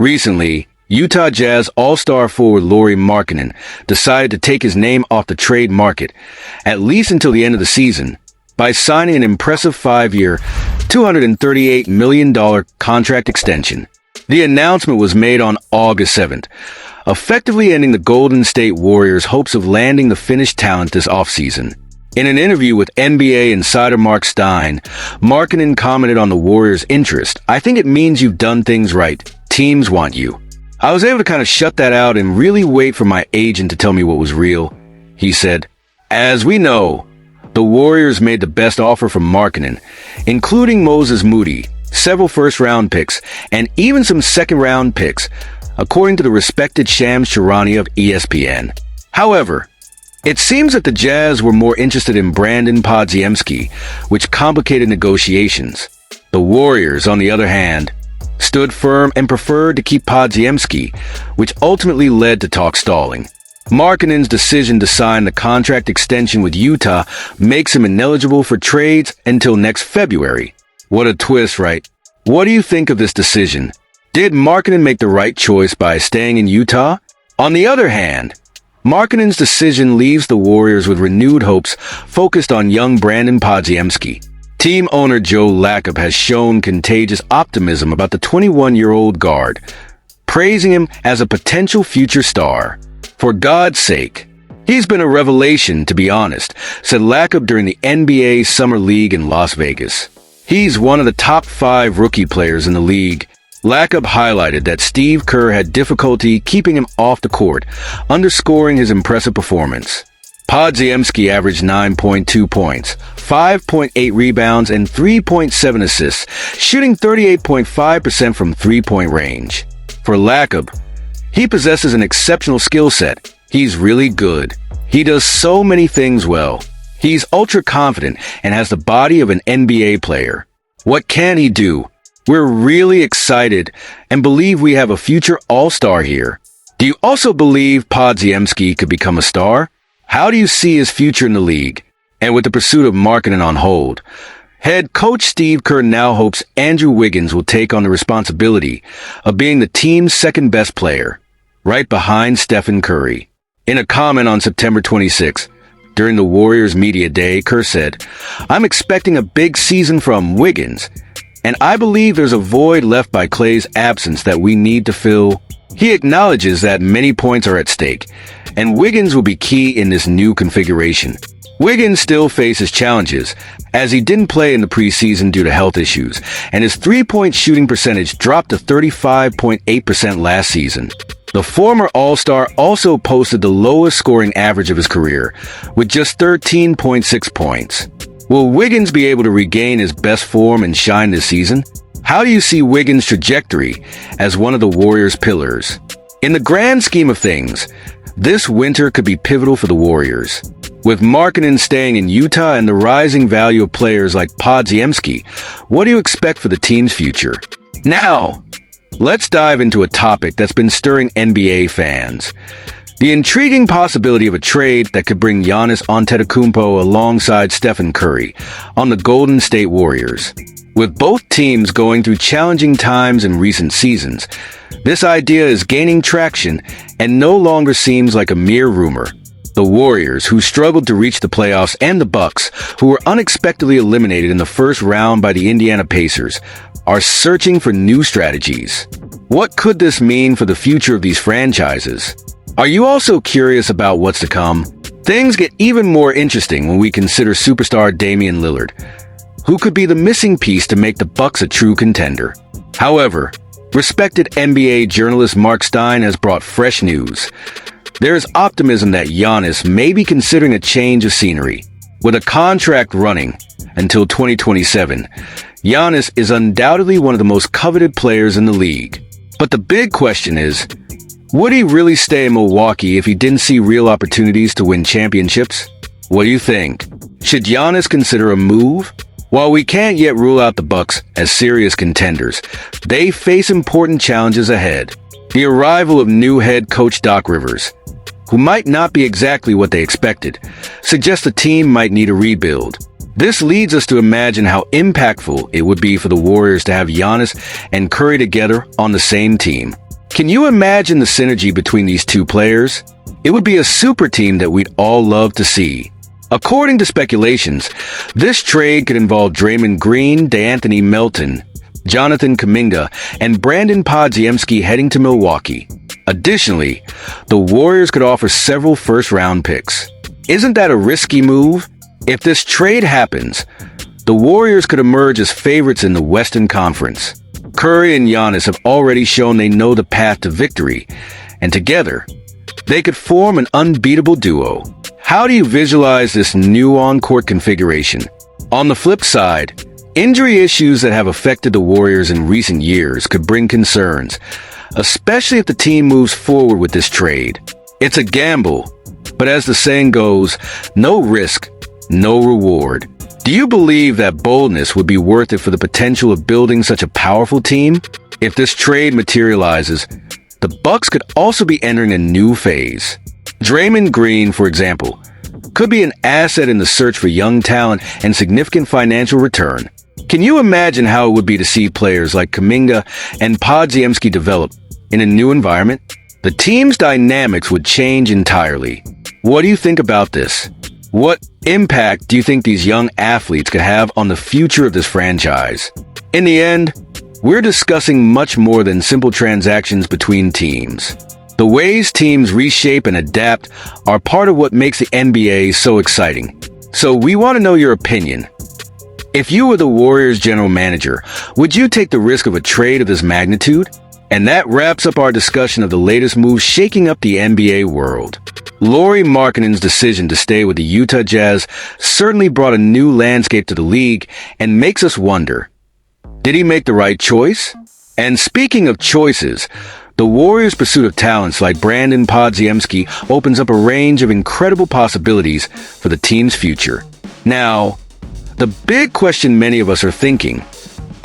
Recently, Utah Jazz All-Star forward Lauri Markkanen decided to take his name off the trade market, at least until the end of the season, by signing an impressive 5-year, $238 million contract extension. The announcement was made on August 7th, effectively ending the Golden State Warriors' hopes of landing the Finnish talent this offseason. In an interview with NBA insider Mark Stein, Markkanen commented on the Warriors' interest. "I think it means you've done things right. Teams want you." "I was able to kind of shut that out and really wait for my agent to tell me what was real," he said. As we know, the Warriors made the best offer from Markkanen, including Moses Moody, several first-round picks, and even some second-round picks, according to the respected Shams Charania of ESPN. However, it seems that the Jazz were more interested in Brandin Podziemski, which complicated negotiations. The Warriors, on the other hand, stood firm and preferred to keep Podziemski, which ultimately led to talk stalling. Markkanen's decision to sign the contract extension with Utah makes him ineligible for trades until next February. What a twist, right? What do you think of this decision? Did Markkanen make the right choice by staying in Utah? On the other hand, Markkanen's decision leaves the Warriors with renewed hopes focused on young Brandin Podziemski. Team owner Joe Lacob has shown contagious optimism about the 21-year-old guard, praising him as a potential future star. "For God's sake, he's been a revelation, to be honest," said Lacob during the NBA Summer League in Las Vegas. "He's one of the top 5 rookie players in the league." Lacob highlighted that Steve Kerr had difficulty keeping him off the court, underscoring his impressive performance. Podziemski averaged 9.2 points, 5.8 rebounds, and 3.7 assists, shooting 38.5% from three-point range. For Lacob, he possesses an exceptional skill set. He's really good. He does so many things well. He's ultra-confident and has the body of an NBA player. What can he do? We're really excited and believe we have a future all-star here. Do you also believe Podziemski could become a star? How do you see his future in the league? And with the pursuit of Markkanen on hold, head coach Steve Kerr now hopes Andrew Wiggins will take on the responsibility of being the team's second-best player, right behind Stephen Curry. In a comment on September 26, during the Warriors Media Day, Kerr said, "I'm expecting a big season from Wiggins, and I believe there's a void left by Klay's absence that we need to fill." He acknowledges that many points are at stake, and Wiggins will be key in this new configuration. Wiggins still faces challenges, as he didn't play in the preseason due to health issues, and his three-point shooting percentage dropped to 35.8% last season. The former All-Star also posted the lowest scoring average of his career, with just 13.6 points. Will Wiggins be able to regain his best form and shine this season? How do you see Wiggins' trajectory as one of the Warriors' pillars? In the grand scheme of things, this winter could be pivotal for the Warriors. With Markkanen staying in Utah and the rising value of players like Podziemski, what do you expect for the team's future? Now, let's dive into a topic that's been stirring NBA fans. The intriguing possibility of a trade that could bring Giannis Antetokounmpo alongside Stephen Curry on the Golden State Warriors. With both teams going through challenging times in recent seasons, this idea is gaining traction and no longer seems like a mere rumor. The Warriors, who struggled to reach the playoffs, and the Bucks, who were unexpectedly eliminated in the first round by the Indiana Pacers, are searching for new strategies. What could this mean for the future of these franchises? Are you also curious about what's to come? Things get even more interesting when we consider superstar Damian Lillard, who could be the missing piece to make the Bucks a true contender. However, respected NBA journalist Mark Stein has brought fresh news. There is optimism that Giannis may be considering a change of scenery. With a contract running until 2027, Giannis is undoubtedly one of the most coveted players in the league. But the big question is, would he really stay in Milwaukee if he didn't see real opportunities to win championships? What do you think? Should Giannis consider a move? While we can't yet rule out the Bucks as serious contenders, they face important challenges ahead. The arrival of new head coach Doc Rivers, who might not be exactly what they expected, suggests the team might need a rebuild. This leads us to imagine how impactful it would be for the Warriors to have Giannis and Curry together on the same team. Can you imagine the synergy between these two players? It would be a super team that we'd all love to see. According to speculations, this trade could involve Draymond Green, DeAnthony Melton, Jonathan Kuminga, and Brandin Podziemski heading to Milwaukee. Additionally, the Warriors could offer several first-round picks. Isn't that a risky move? If this trade happens, the Warriors could emerge as favorites in the Western Conference. Curry and Giannis have already shown they know the path to victory, and together, they could form an unbeatable duo. How do you visualize this new on-court configuration? On the flip side, injury issues that have affected the Warriors in recent years could bring concerns, especially if the team moves forward with this trade. It's a gamble, but as the saying goes, no risk, no reward. Do you believe that boldness would be worth it for the potential of building such a powerful team? If this trade materializes, the Bucks could also be entering a new phase. Draymond Green, for example, could be an asset in the search for young talent and significant financial return. Can you imagine how it would be to see players like Kuminga and Podziemski develop in a new environment? The team's dynamics would change entirely. What do you think about this? What impact do you think these young athletes could have on the future of this franchise? In the end, we're discussing much more than simple transactions between teams. The ways teams reshape and adapt are part of what makes the NBA so exciting. So we want to know your opinion. If you were the Warriors general manager, would you take the risk of a trade of this magnitude? And that wraps up our discussion of the latest moves shaking up the NBA world. Lauri Markkanen's decision to stay with the Utah Jazz certainly brought a new landscape to the league and makes us wonder, did he make the right choice? And speaking of choices, the Warriors' pursuit of talents like Brandin Podziemski opens up a range of incredible possibilities for the team's future. Now, the big question many of us are thinking,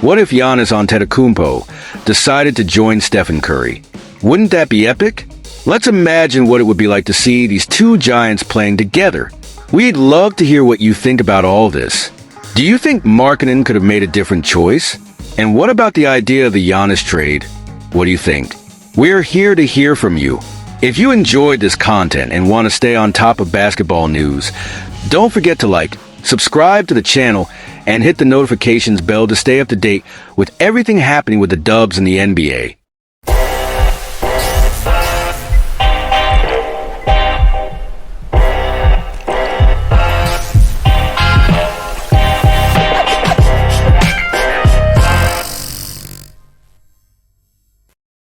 what if Giannis Antetokounmpo decided to join Stephen Curry? Wouldn't that be epic? Let's imagine what it would be like to see these two giants playing together. We'd love to hear what you think about all this. Do you think Markkanen could have made a different choice? And what about the idea of the Giannis trade? What do you think? We're here to hear from you. If you enjoyed this content and want to stay on top of basketball news, don't forget to like, subscribe to the channel, and hit the notifications bell to stay up to date with everything happening with the Dubs in the NBA.